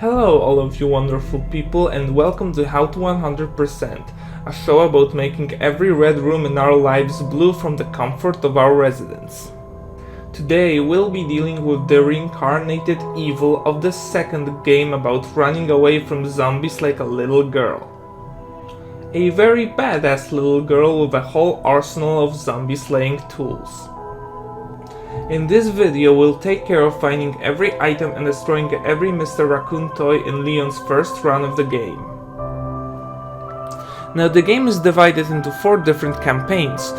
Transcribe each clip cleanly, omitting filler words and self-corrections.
Hello all of you wonderful people and welcome to How to 100%, a show about making every red room in our lives blue from the comfort of our residence. Today we'll be dealing with the reincarnated evil of the second game about running away from zombies like a little girl. A very badass little girl with a whole arsenal of zombie slaying tools. In this video we'll take care of finding every item and destroying every Mr. Raccoon toy in Leon's first run of the game. Now the game is divided into 4 different campaigns.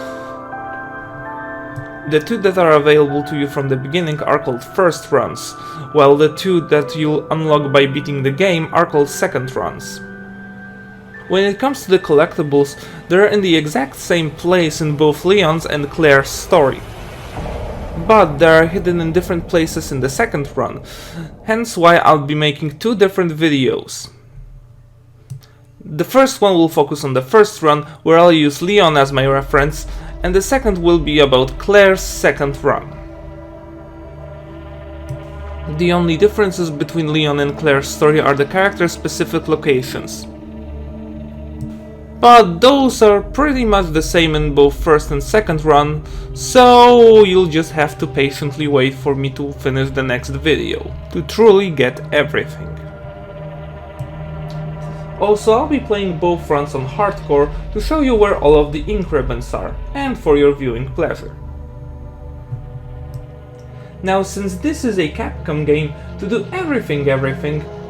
The 2 that are available to you from the beginning are called first runs, while the 2 that you'll unlock by beating the game are called second runs. When it comes to the collectibles, they're in the exact same place in both Leon's and Claire's story, but they are hidden in different places in the second run, hence why I'll be making 2 different videos. The first one will focus on the first run, where I'll use Leon as my reference, and the second will be about Claire's second run. The only differences between Leon and Claire's story are the character-specific locations, but those are pretty much the same in both first and second run, so you'll just have to patiently wait for me to finish the next video to truly get everything. Also, I'll be playing both runs on hardcore to show you where all of the ink ribbons are, and for your viewing pleasure. Now, since this is a Capcom game, to do everything,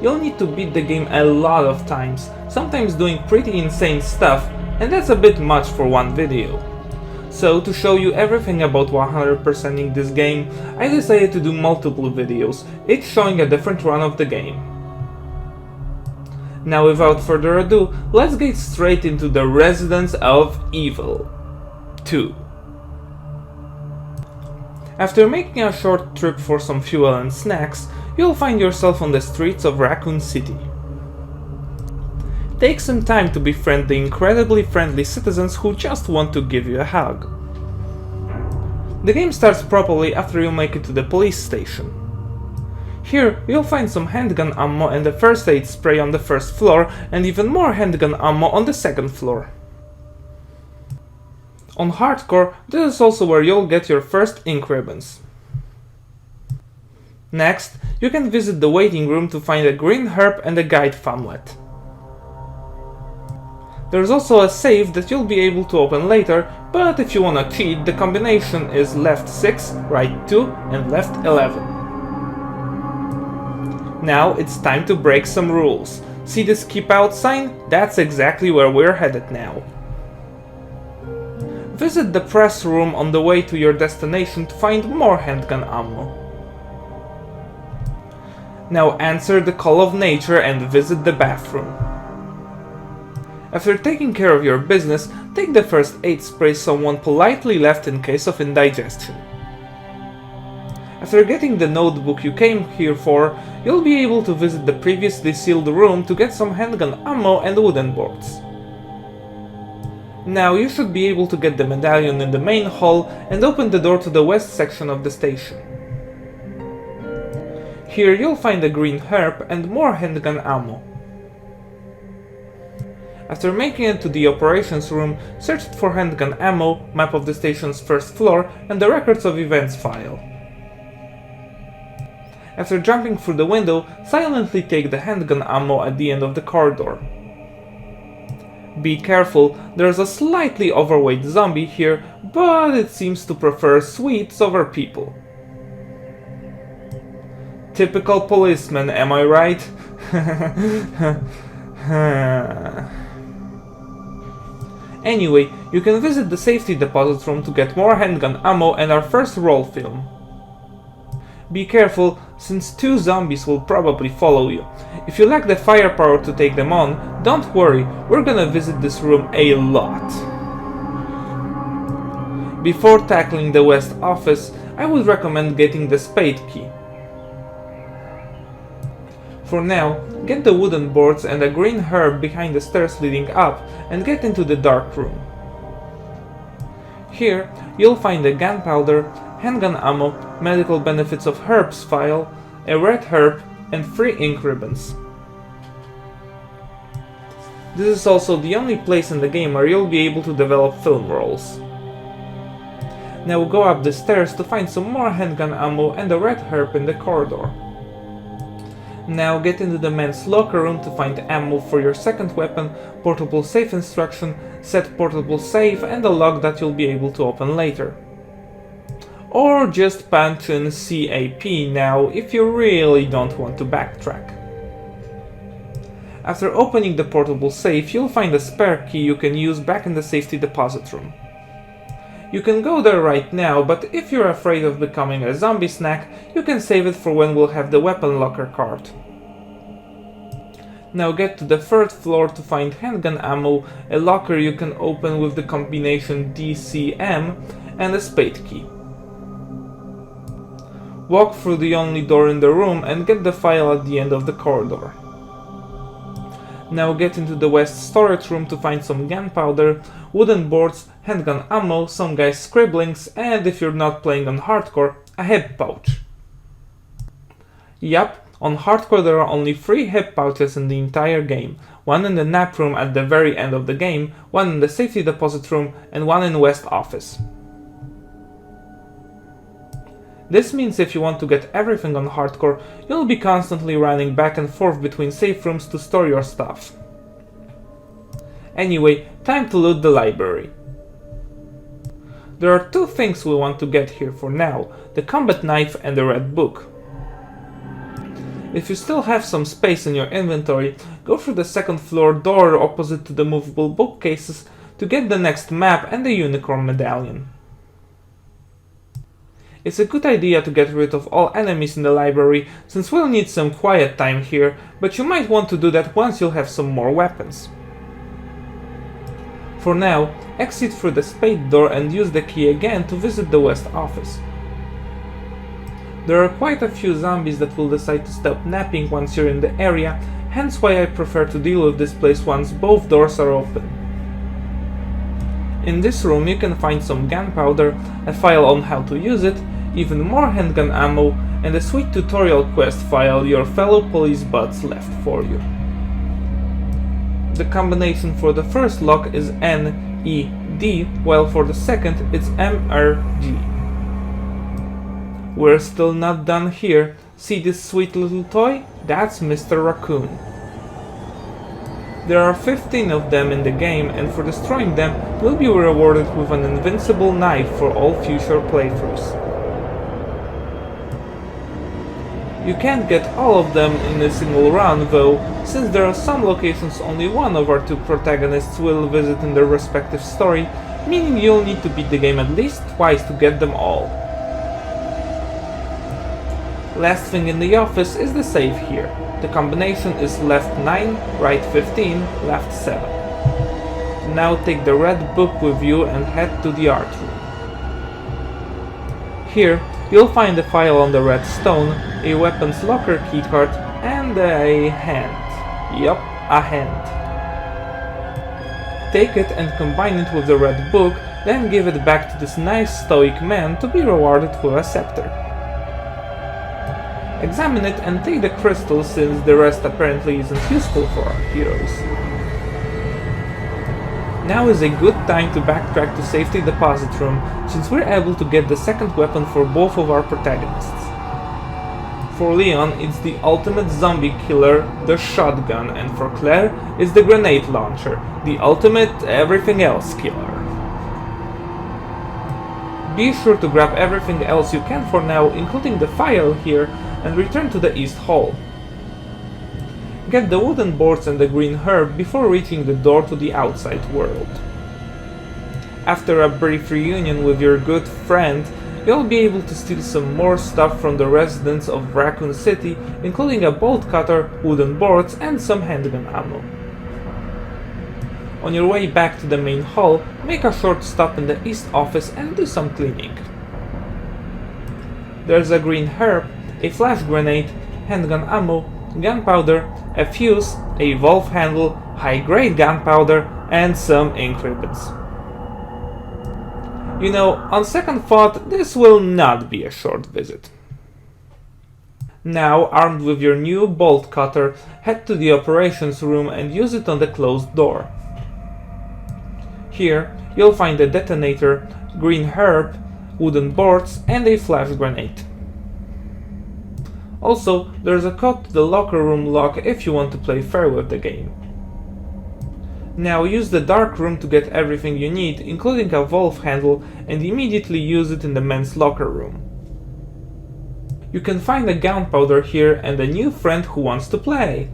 you'll need to beat the game a lot of times, sometimes doing pretty insane stuff, and that's a bit much for one video. So, to show you everything about 100%ing this game, I decided to do multiple videos, each showing a different run of the game. Now, without further ado, let's get straight into the Residence of Evil 2. After making a short trip for some fuel and snacks, you'll find yourself on the streets of Raccoon City. Take some time to befriend the incredibly friendly citizens who just want to give you a hug. The game starts properly after you make it to the police station. Here you'll find some handgun ammo and a first aid spray on the first floor, and even more handgun ammo on the second floor. On hardcore, this is also where you'll get your first ink ribbons. Next, you can visit the waiting room to find a green herb and a guide famlet. There's also a save that you'll be able to open later, but if you wanna cheat, the combination is left 6, right 2 and left 11. Now it's time to break some rules. See this keep out sign? That's exactly where we're headed now. Visit the press room on the way to your destination to find more handgun ammo. Now answer the call of nature and visit the bathroom. After taking care of your business, take the first aid spray someone politely left in case of indigestion. After getting the notebook you came here for, you'll be able to visit the previously sealed room to get some handgun ammo and wooden boards. Now you should be able to get the medallion in the main hall and open the door to the west section of the station. Here you'll find a green herb and more handgun ammo. After making it to the operations room, search for handgun ammo, map of the station's first floor, and the records of events file. After jumping through the window, silently take the handgun ammo at the end of the corridor. Be careful, there's a slightly overweight zombie here, but it seems to prefer sweets over people. Typical policeman, am I right? Anyway, you can visit the safety deposit room to get more handgun ammo and our first roll film. Be careful, since 2 zombies will probably follow you. If you lack the firepower to take them on, don't worry, we're gonna visit this room a lot. Before tackling the west office, I would recommend getting the spade key. For now, get the wooden boards and a green herb behind the stairs leading up and get into the dark room. Here, you'll find a gunpowder, handgun ammo, medical benefits of herbs file, a red herb, and 3 ink ribbons. This is also the only place in the game where you'll be able to develop film rolls. Now go up the stairs to find some more handgun ammo and a red herb in the corridor. Now get into the men's locker room to find ammo for your second weapon, portable safe instruction, set portable safe and a lock that you'll be able to open later. Or just punch in CAP now if you really don't want to backtrack. After opening the portable safe, you'll find a spare key you can use back in the safety deposit room. You can go there right now, but if you're afraid of becoming a zombie snack, you can save it for when we'll have the weapon locker card. Now get to the 3rd floor to find handgun ammo, a locker you can open with the combination DCM, and a spade key. Walk through the only door in the room and get the file at the end of the corridor. Now get into the west storage room to find some gunpowder, wooden boards, handgun ammo, some guy's scribblings, and if you're not playing on hardcore, a hip pouch. Yup, on hardcore there are only 3 hip pouches in the entire game, one in the nap room at the very end of the game, one in the safety deposit room, and one in west office. This means if you want to get everything on hardcore, you'll be constantly running back and forth between safe rooms to store your stuff. Anyway, time to loot the library. There are 2 things we want to get here for now, the combat knife and the red book. If you still have some space in your inventory, go through the 2nd floor door opposite to the movable bookcases to get the next map and the unicorn medallion. It's a good idea to get rid of all enemies in the library, since we'll need some quiet time here, but you might want to do that once you'll have some more weapons. For now, exit through the spade door and use the key again to visit the west office. There are quite a few zombies that will decide to stop napping once you're in the area, hence why I prefer to deal with this place once both doors are open. In this room you can find some gunpowder, a file on how to use it, even more handgun ammo, and a sweet tutorial quest file your fellow police buds left for you. The combination for the first lock is NED, while for the second it's MRG. We're still not done here. See this sweet little toy? That's Mr. Raccoon. There are 15 of them in the game, and for destroying them, you'll be rewarded with an invincible knife for all future playthroughs. You can't get all of them in a single run though, since there are some locations only one of our 2 protagonists will visit in their respective story, meaning you'll need to beat the game at least twice to get them all. Last thing in the office is the save here. The combination is left 9, right 15, left 7. Now take the red book with you and head to the art room. Here, you'll find a file on the red stone, a weapons locker keycard, and a hand. Yup, a hand. Take it and combine it with the red book, then give it back to this nice stoic man to be rewarded with a scepter. Examine it and take the crystal, since the rest apparently isn't useful for our heroes. Now is a good time to backtrack to safety deposit room, since we're able to get the second weapon for both of our protagonists. For Leon, it's the ultimate zombie killer, the shotgun, and for Claire, it's the grenade launcher, the ultimate everything else killer. Be sure to grab everything else you can for now, including the file here, and return to the East Hall. Get the wooden boards and the green herb before reaching the door to the outside world. After a brief reunion with your good friend, you'll be able to steal some more stuff from the residents of Raccoon City, including a bolt cutter, wooden boards, and some handgun ammo. On your way back to the main hall, make a short stop in the East office and do some cleaning. There's a green herb, a flash grenade, handgun ammo, gunpowder, a fuse, a valve handle, high-grade gunpowder, and some ink ribbons. You know, on second thought, this will not be a short visit. Now, armed with your new bolt cutter, head to the operations room and use it on the closed door. Here, you'll find a detonator, green herb, wooden boards, and a flash grenade. Also, there's a code to the locker room lock if you want to play fair with the game. Now use the dark room to get everything you need, including a valve handle, and immediately use it in the men's locker room. You can find a gunpowder here and a new friend who wants to play.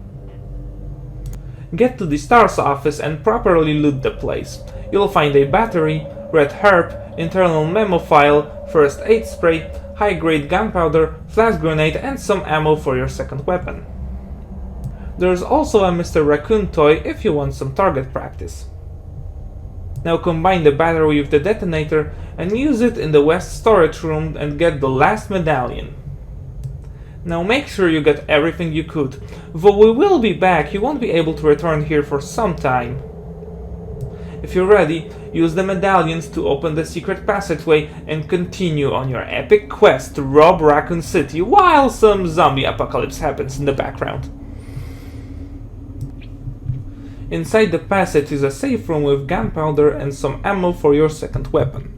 Get to the STARS office and properly loot the place. You'll find a battery, red herb, internal memo file, first aid spray, high-grade gunpowder, flash grenade, and some ammo for your second weapon. There's also a Mr. Raccoon toy if you want some target practice. Now combine the battery with the detonator and use it in the west storage room and get the last medallion. Now make sure you get everything you could. Though we will be back, you won't be able to return here for some time. If you're ready, use the medallions to open the secret passageway and continue on your epic quest to rob Raccoon City while some zombie apocalypse happens in the background. Inside the passage is a safe room with gunpowder and some ammo for your second weapon.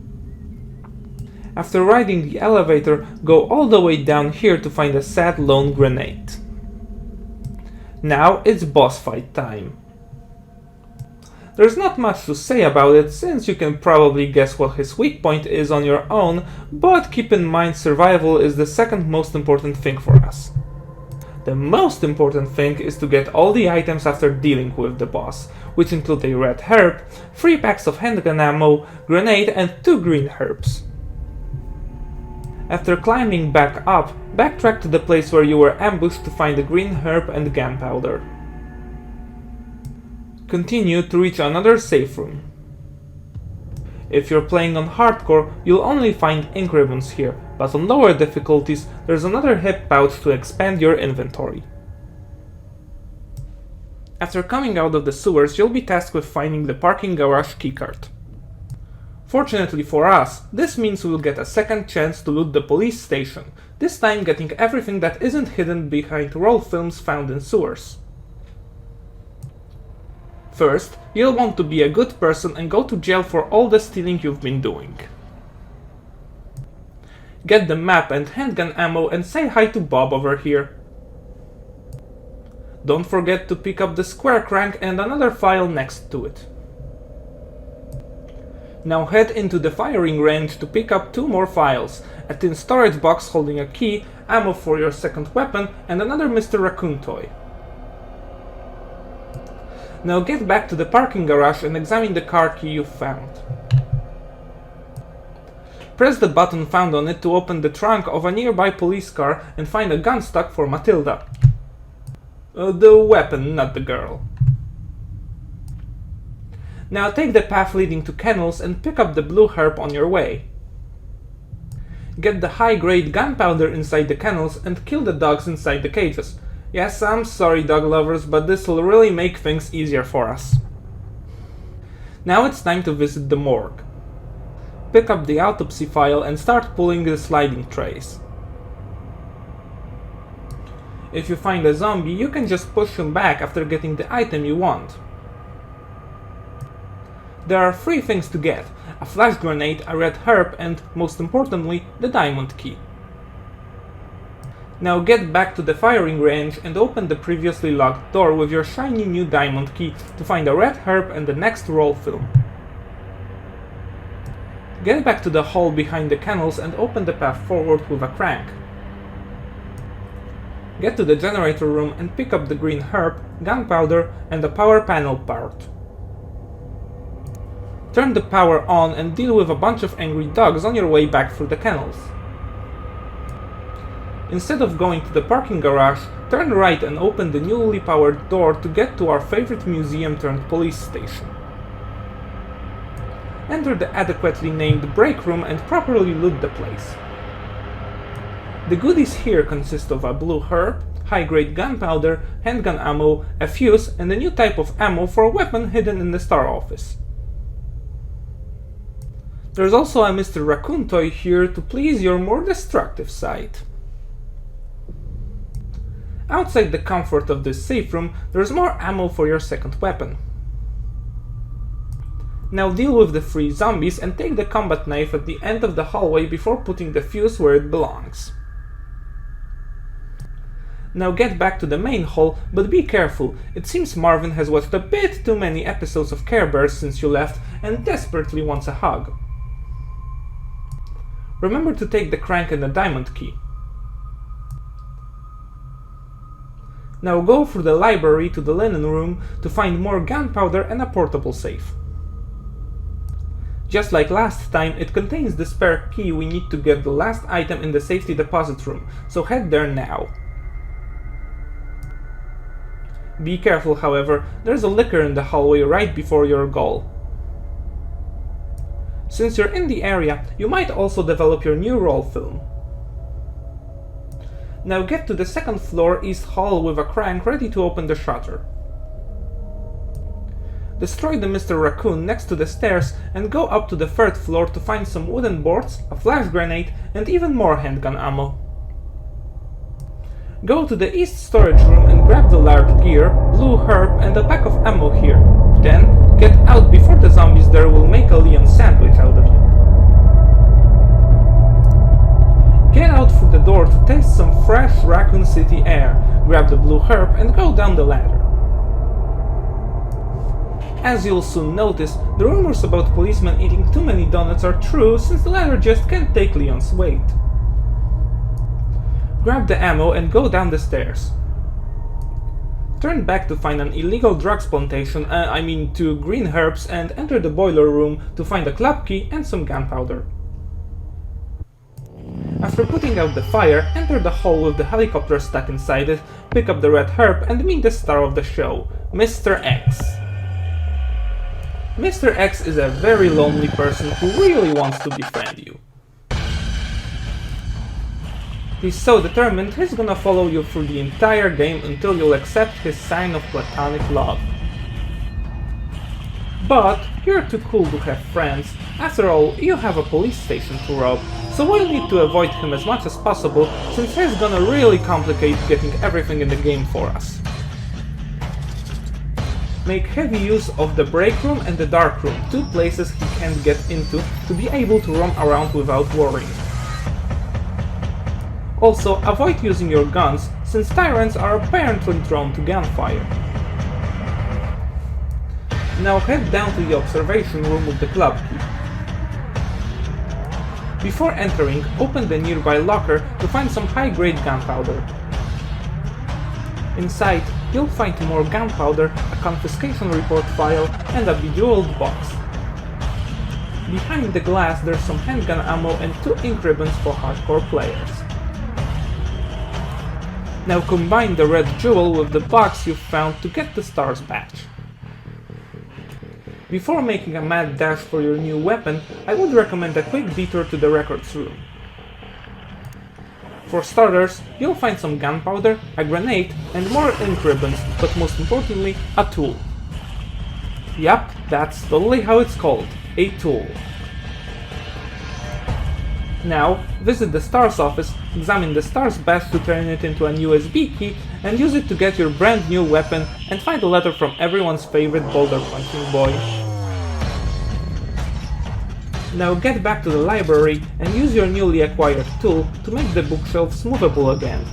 After riding the elevator, go all the way down here to find a sad lone grenade. Now it's boss fight time. There's not much to say about it since you can probably guess what his weak point is on your own, but keep in mind survival is the second most important thing for us. The most important thing is to get all the items after dealing with the boss, which include a red herb, 3 packs of handgun ammo, grenade, and 2 green herbs. After climbing back up, backtrack to the place where you were ambushed to find the green herb and gunpowder. Continue to reach another safe room. If you're playing on hardcore, you'll only find ink ribbons here, but on lower difficulties, there's another hip pouch to expand your inventory. After coming out of the sewers, you'll be tasked with finding the parking garage keycard. Fortunately for us, this means we'll get a second chance to loot the police station, this time getting everything that isn't hidden behind roll films found in sewers. First, you'll want to be a good person and go to jail for all the stealing you've been doing. Get the map and handgun ammo and say hi to Bob over here. Don't forget to pick up the square crank and another file next to it. Now head into the firing range to pick up 2 more files, a tin storage box holding a key, ammo for your second weapon, and another Mr. Raccoon toy. Now get back to the parking garage and examine the car key you found. Press the button found on it to open the trunk of a nearby police car and find a gun stock for Matilda. The weapon, not the girl. Now take the path leading to kennels and pick up the blue herb on your way. Get the high-grade gunpowder inside the kennels and kill the dogs inside the cages. Yes, I'm sorry dog lovers, but this will really make things easier for us. Now it's time to visit the morgue. Pick up the autopsy file and start pulling the sliding trays. If you find a zombie, you can just push him back after getting the item you want. There are 3 things to get: a flash grenade, a red herb, and, most importantly, the diamond key. Now get back to the firing range and open the previously locked door with your shiny new diamond key to find a red herb and the next roll film. Get back to the hall behind the kennels and open the path forward with a crank. Get to the generator room and pick up the green herb, gunpowder, and the power panel part. Turn the power on and deal with a bunch of angry dogs on your way back through the kennels. Instead of going to the parking garage, turn right and open the newly powered door to get to our favorite museum turned police station. Enter the adequately named break room and properly loot the place. The goodies here consist of a blue herb, high-grade gunpowder, handgun ammo, a fuse, and a new type of ammo for a weapon hidden in the Star office. There's also a Mr. Raccoon toy here to please your more destructive side. Outside the comfort of this safe room, there's more ammo for your second weapon. Now deal with the 3 zombies and take the combat knife at the end of the hallway before putting the fuse where it belongs. Now get back to the main hall, but be careful, it seems Marvin has watched a bit too many episodes of Care Bears since you left and desperately wants a hug. Remember to take the crank and the diamond key. Now go through the library to the linen room to find more gunpowder and a portable safe. Just like last time, it contains the spare key we need to get the last item in the safety deposit room, so head there now. Be careful, however, there's a liquor in the hallway right before your goal. Since you're in the area, you might also develop your new roll film. Now get to the 2nd floor east hall with a crank ready to open the shutter. Destroy the Mr. Raccoon next to the stairs and go up to the 3rd floor to find some wooden boards, a flash grenade, and even more handgun ammo. Go to the east storage room and grab the large gear, blue herb, and a pack of ammo here. Then, get out before the zombies there will make a Leon sandwich out of you. Get out through the door to taste some fresh Raccoon City air, grab the blue herb, and go down the ladder. As you'll soon notice, the rumors about policemen eating too many donuts are true since the ladder just can't take Leon's weight. Grab the ammo and go down the stairs. Turn back to find an illegal drugs plantation, 2 green herbs, and enter the boiler room to find a club key and some gunpowder. After putting out the fire, enter the hall with the helicopter stuck inside it, pick up the red herb and meet the star of the show, Mr. X. Mr. X is a very lonely person who really wants to befriend you. He's so determined he's gonna follow you through the entire game until you'll accept his sign of platonic love. But you're too cool to have friends. After all, you have a police station to rob, so we'll need to avoid him as much as possible since he's gonna really complicate getting everything in the game for us. Make heavy use of the break room and the dark room, 2 places he can't get into, to be able to roam around without worrying. Also, avoid using your guns, since tyrants are apparently drawn to gunfire. Now head down to the observation room with the club key. Before entering, open the nearby locker to find some high-grade gunpowder. Inside, you'll find more gunpowder, a confiscation report file, and a bejeweled box. Behind the glass there's some handgun ammo and 2 ink ribbons for hardcore players. Now combine the red jewel with the box you've found to get the Stars badge. Before making a mad dash for your new weapon, I would recommend a quick detour to the records room. For starters, you'll find some gunpowder, a grenade, and more ink ribbons, but most importantly, a tool. Yup, that's totally how it's called, a tool. Now, visit the Stars office, examine the Stars badge to turn it into an USB key, and use it to get your brand new weapon and find a letter from everyone's favorite boulder punching boy. Now get back to the library and use your newly acquired tool to make the bookshelves movable again.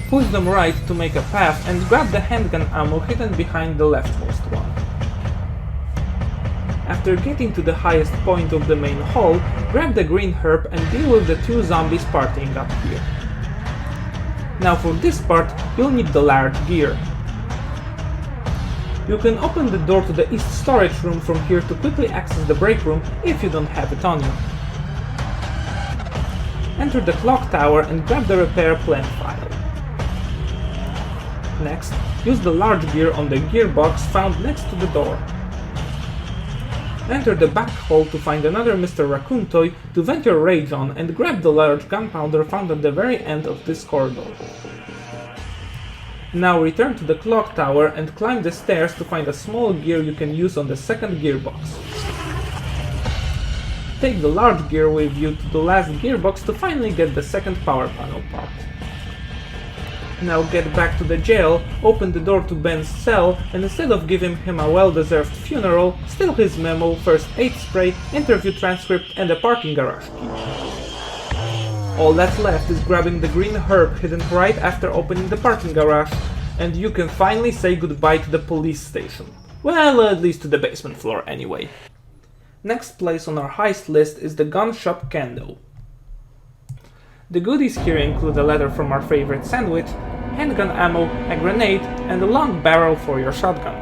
Push them right to make a path and grab the handgun ammo hidden behind the leftmost one. After getting to the highest point of the main hall, grab the green herb and deal with the 2 zombies partying up here. Now for this part, you'll need the large gear. You can open the door to the east storage room from here to quickly access the break room if you don't have it on you. Enter the clock tower and grab the repair plan file. Next, use the large gear on the gearbox found next to the door. Enter the back hall to find another Mr. Raccoon toy to vent your rage on and grab the large gunpowder found at the very end of this corridor. Now return to the clock tower and climb the stairs to find a small gear you can use on the second gearbox. Take the large gear with you to the last gearbox to finally get the second power panel part. Now get back to the jail, open the door to Ben's cell, and instead of giving him a well-deserved funeral, steal his memo, first aid spray, interview transcript, and a parking garage key. All that's left is grabbing the green herb hidden right after opening the parking garage, and you can finally say goodbye to the police station. Well, at least to the basement floor anyway. Next place on our heist list is the gun shop Kendo. The goodies here include a letter from our favorite sandwich, handgun ammo, a grenade, and a long barrel for your shotgun.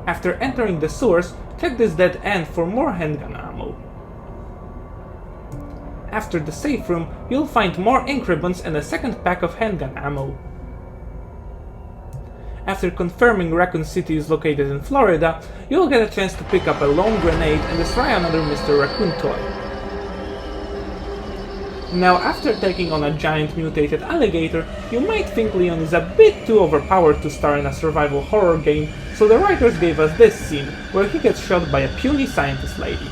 After entering the sewers, check this dead end for more handgun ammo. After the safe room, you'll find more ink ribbons and a second pack of handgun ammo. After confirming Raccoon City is located in Florida, you'll get a chance to pick up a lone grenade and destroy another Mr. Raccoon toy. Now, after taking on a giant mutated alligator, you might think Leon is a bit too overpowered to star in a survival horror game, so the writers gave us this scene, where he gets shot by a puny scientist lady.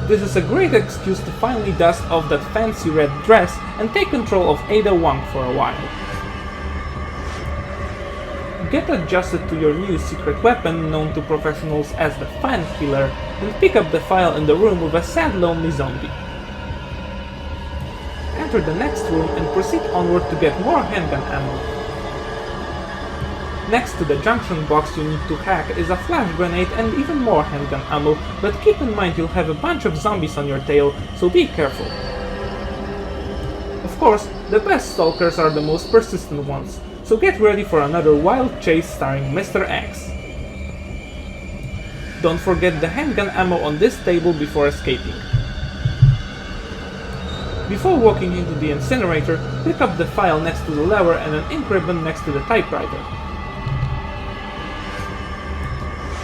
This is a great excuse to finally dust off that fancy red dress and take control of Ada Wong for a while. Get adjusted to your new secret weapon, known to professionals as the Fan Killer, and pick up the file in the room with a sad, lonely zombie. Enter the next room and proceed onward to get more handgun ammo. Next to the junction box you need to hack is a flash grenade and even more handgun ammo, but keep in mind you'll have a bunch of zombies on your tail, so be careful. Of course, the best stalkers are the most persistent ones, so get ready for another wild chase starring Mr. X. Don't forget the handgun ammo on this table before escaping. Before walking into the incinerator, pick up the file next to the lever and an ink ribbon next to the typewriter.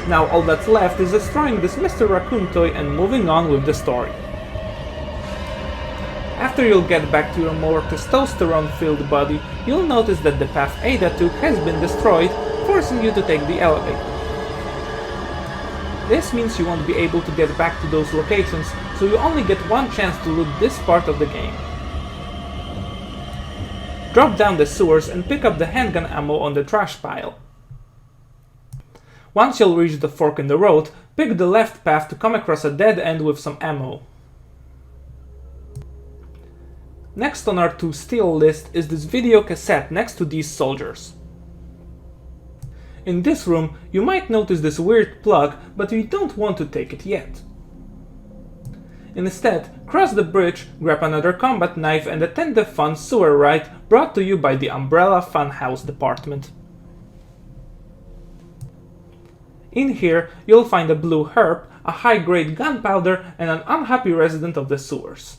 Now all that's left is destroying this Mr. Raccoon toy and moving on with the story. After you'll get back to your more testosterone-filled body, you'll notice that the path Ada took has been destroyed, forcing you to take the elevator. This means you won't be able to get back to those locations, so you only get one chance to loot this part of the game. Drop down the sewers and pick up the handgun ammo on the trash pile. Once you'll reach the fork in the road, pick the left path to come across a dead end with some ammo. Next on our to steal list is this video cassette next to these soldiers. In this room, you might notice this weird plug, but you don't want to take it yet. Instead, cross the bridge, grab another combat knife and attend the fun sewer ride brought to you by the Umbrella Funhouse department. In here, you'll find a blue herb, a high-grade gunpowder, and an unhappy resident of the sewers.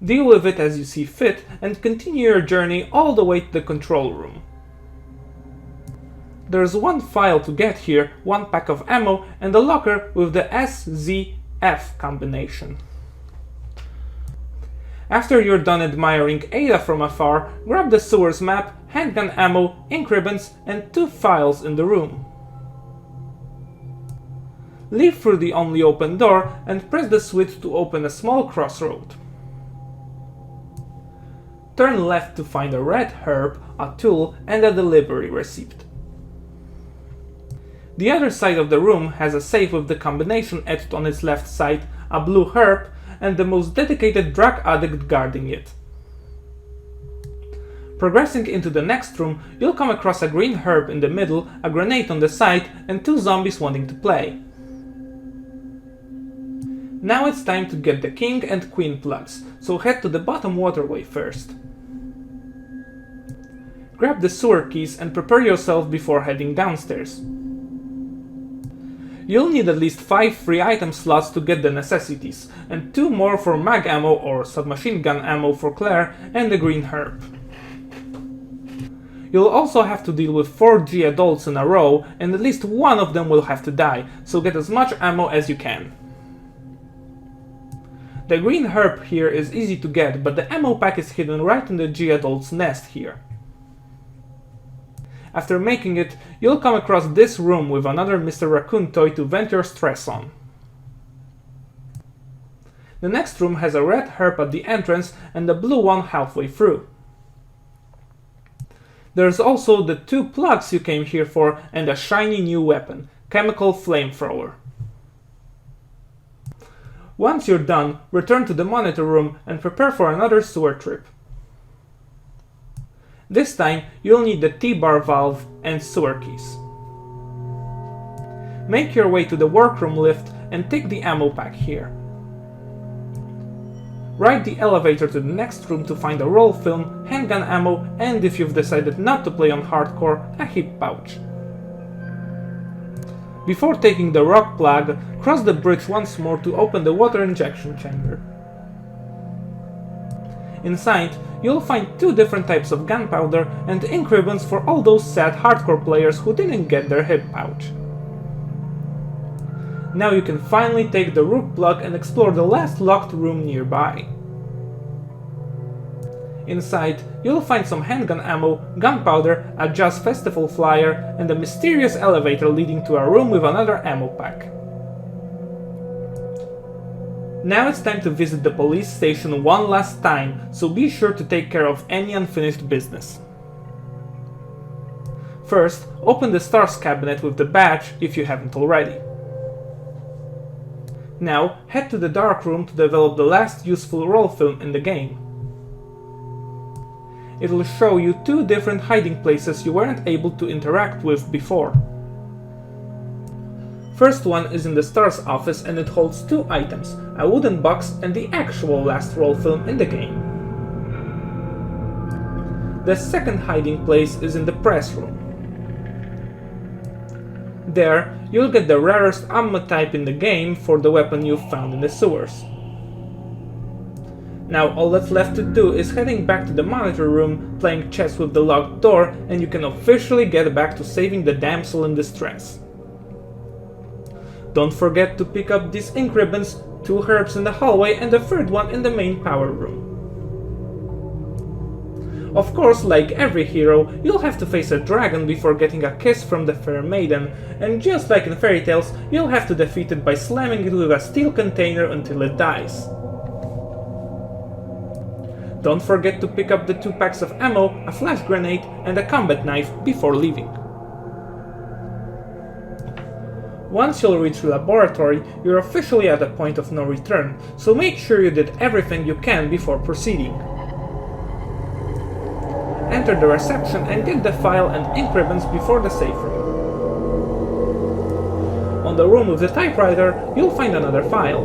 Deal with it as you see fit, and continue your journey all the way to the control room. There's one file to get here, one pack of ammo, and a locker with the SZF combination. After you're done admiring Ada from afar, grab the sewers map, handgun ammo, ink ribbons, and 2 files in the room. Leave through the only open door and press the switch to open a small crossroad. Turn left to find a red herb, a tool, and a delivery receipt. The other side of the room has a safe with the combination etched on its left side, a blue herb, and the most dedicated drug addict guarding it. Progressing into the next room, you'll come across a green herb in the middle, a grenade on the side, and 2 zombies wanting to play. Now it's time to get the king and queen plugs, so head to the bottom waterway first. Grab the sewer keys and prepare yourself before heading downstairs. You'll need at least 5 free item slots to get the necessities, and 2 more for mag ammo or submachine gun ammo for Claire and the green herb. You'll also have to deal with 4 G adults in a row, and at least one of them will have to die, so get as much ammo as you can. The green herb here is easy to get, but the ammo pack is hidden right in the G adult's nest here. After making it, you'll come across this room with another Mr. Raccoon toy to vent your stress on. The next room has a red herb at the entrance and a blue one halfway through. There's also the 2 plugs you came here for and a shiny new weapon, chemical flamethrower. Once you're done, return to the monitor room and prepare for another sewer trip. This time, you'll need the T-bar valve and sewer keys. Make your way to the workroom lift and take the ammo pack here. Ride the elevator to the next room to find a roll film, handgun ammo, and if you've decided not to play on hardcore, a hip pouch. Before taking the rock plug, cross the bridge once more to open the water injection chamber. Inside, you'll find 2 different types of gunpowder and ink ribbons for all those sad hardcore players who didn't get their hip pouch. Now you can finally take the rook plug and explore the last locked room nearby. Inside, you'll find some handgun ammo, gunpowder, a Jazz Festival flyer, and a mysterious elevator leading to a room with another ammo pack. Now it's time to visit the police station one last time, so be sure to take care of any unfinished business. First, open the stars cabinet with the badge if you haven't already. Now, head to the dark room to develop the last useful roll film in the game. It'll show you 2 different hiding places you weren't able to interact with before. First one is in the stars office and it holds 2 items, a wooden box and the actual last roll film in the game. The second hiding place is in the press room. There, you'll get the rarest ammo type in the game for the weapon you found in the sewers. Now all that's left to do is heading back to the monitor room, playing chess with the locked door, and you can officially get back to saving the damsel in distress. Don't forget to pick up these ink ribbons, 2 herbs in the hallway and the 3rd one in the main power room. Of course, like every hero, you'll have to face a dragon before getting a kiss from the fair maiden, and just like in fairy tales, you'll have to defeat it by slamming it with a steel container until it dies. Don't forget to pick up the 2 packs of ammo, a flash grenade, and a combat knife before leaving. Once you'll reach the laboratory, you're officially at a point of no return, so make sure you did everything you can before proceeding. Enter the reception and get the file and ink ribbons before the safe room. On the room with the typewriter, you'll find another file.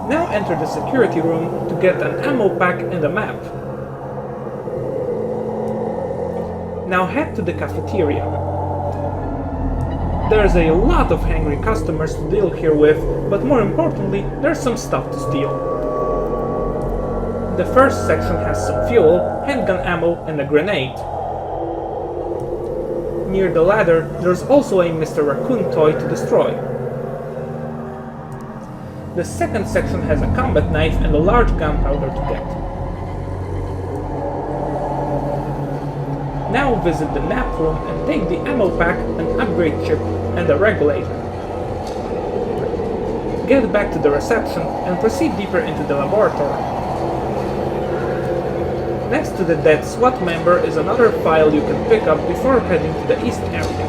Now enter the security room to get an ammo pack and a map. Now head to the cafeteria. There's a lot of hungry customers to deal here with, but more importantly, there's some stuff to steal. The first section has some fuel, handgun ammo, and a grenade. Near the ladder, there's also a Mr. Raccoon toy to destroy. The second section has a combat knife and a large gunpowder to get. Now visit the nap room and take the ammo pack, an upgrade chip, and a regulator. Get back to the reception and proceed deeper into the laboratory. Next to the dead SWAT member is another file you can pick up before heading to the east area.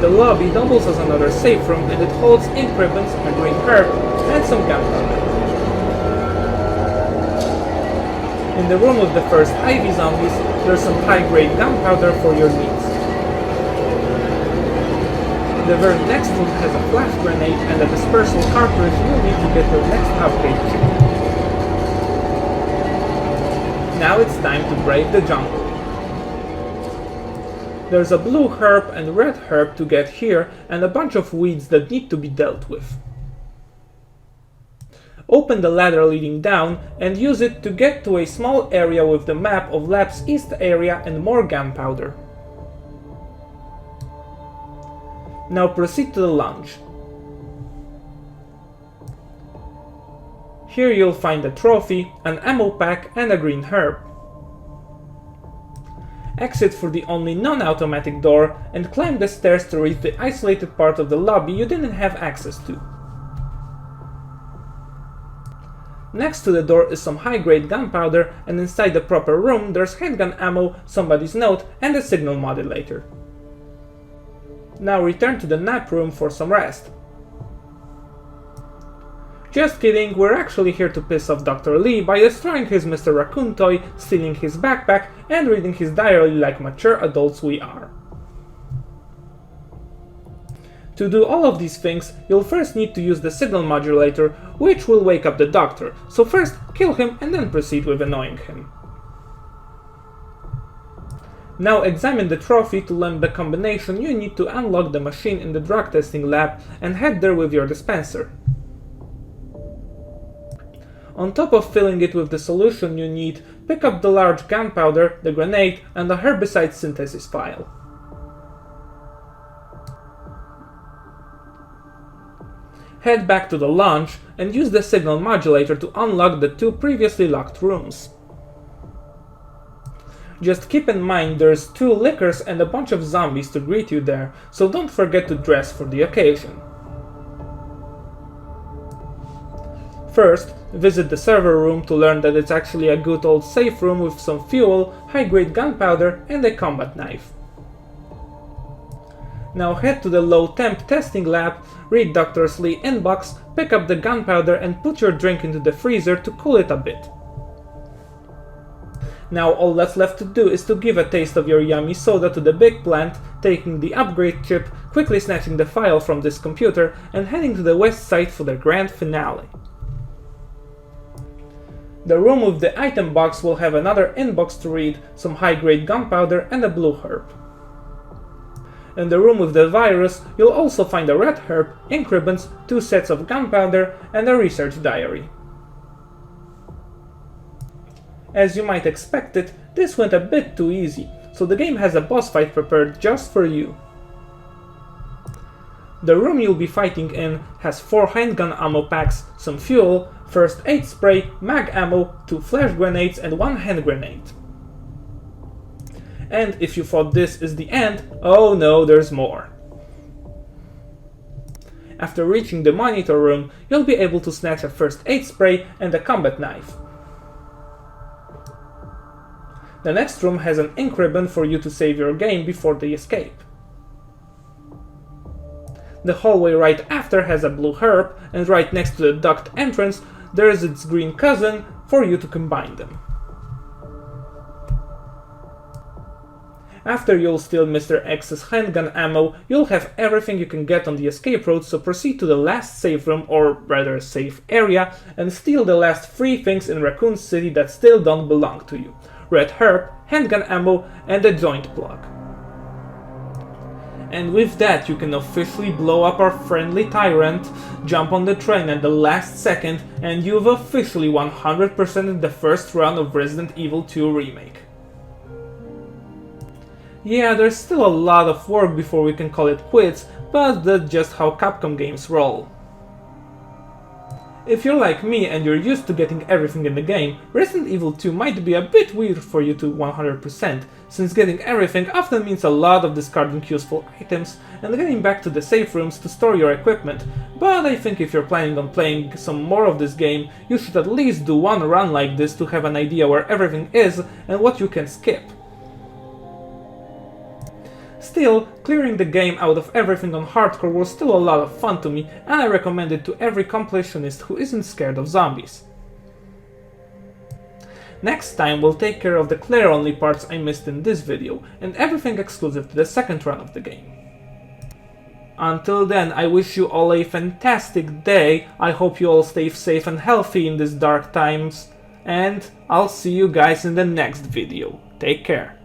The lobby doubles as another safe room and it holds ink ribbons, a green herb, and some gunpowder. In the room with the first Ivy zombies, there's some high-grade gunpowder for your needs. The very next room has a flash grenade and a dispersal cartridge you'll need to get your next upgrade chip. Now it's time to brave the jungle. There's a blue herb and red herb to get here and a bunch of weeds that need to be dealt with. Open the ladder leading down and use it to get to a small area with the map of Lab's east area and more gunpowder. Now proceed to the lounge. Here you'll find a trophy, an ammo pack and a green herb. exit through the only non-automatic door, and climb the stairs to reach the isolated part of the lobby you didn't have access to. Next to the door is some high-grade gunpowder, and inside the proper room there's handgun ammo, somebody's note, and a signal modulator. Now return to the nap room for some rest. Just kidding, we're actually here to piss off Dr. Lee by destroying his Mr. Raccoon toy, stealing his backpack, and reading his diary like mature adults we are. To do all of these things, you'll first need to use the signal modulator, which will wake up the doctor, so first kill him and then proceed with annoying him. Now examine the trophy to learn the combination you need to unlock the machine in the drug testing lab and head there with your dispenser. On top of filling it with the solution you need, pick up the large gunpowder, the grenade, and the herbicide synthesis file. Head back to the launch and use the signal modulator to unlock the 2 previously locked rooms. Just keep in mind there's 2 lickers and a bunch of zombies to greet you there, so don't forget to dress for the occasion. First, visit the server room to learn that it's actually a good old safe room with some fuel, high-grade gunpowder, and a combat knife. Now head to the low-temp testing lab, read Dr. Lee's inbox, pick up the gunpowder and put your drink into the freezer to cool it a bit. Now all that's left to do is to give a taste of your yummy soda to the big plant, taking the upgrade chip, quickly snatching the file from this computer, and heading to the west side for the grand finale. The room with the item box will have another inbox to read, some high-grade gunpowder and a blue herb. In the room with the virus, you'll also find a red herb, ink ribbons, 2 sets of gunpowder, and a research diary. As you might expect it, this went a bit too easy, so the game has a boss fight prepared just for you. The room you'll be fighting in has 4 handgun ammo packs, some fuel, first aid spray, mag ammo, 2 flash grenades, and 1 hand grenade. And if you thought this is the end, oh no, there's more. After reaching the monitor room, you'll be able to snatch a first aid spray and a combat knife. The next room has an ink ribbon for you to save your game before the escape. The hallway right after has a blue herb, and right next to the duct entrance there is its green cousin for you to combine them. After you'll steal Mr. X's handgun ammo, you'll have everything you can get on the escape road, so proceed to the last safe room, or rather safe area, and steal the last 3 things in Raccoon City that still don't belong to you: red herb, handgun ammo, and a joint plug. And with that, you can officially blow up our friendly tyrant, jump on the train at the last second, and you've officially 100%ed the first run of Resident Evil 2 Remake. Yeah, there's still a lot of work before we can call it quits, but that's just how Capcom games roll. If you're like me and you're used to getting everything in the game, Resident Evil 2 might be a bit weird for you to 100%, since getting everything often means a lot of discarding useful items and getting back to the safe rooms to store your equipment, but I think if you're planning on playing some more of this game, you should at least do one run like this to have an idea where everything is and what you can skip. Still, clearing the game out of everything on hardcore was still a lot of fun to me, and I recommend it to every completionist who isn't scared of zombies. Next time we'll take care of the Claire-only parts I missed in this video, and everything exclusive to the second run of the game. Until then, I wish you all a fantastic day, I hope you all stay safe and healthy in these dark times, and I'll see you guys in the next video. Take care.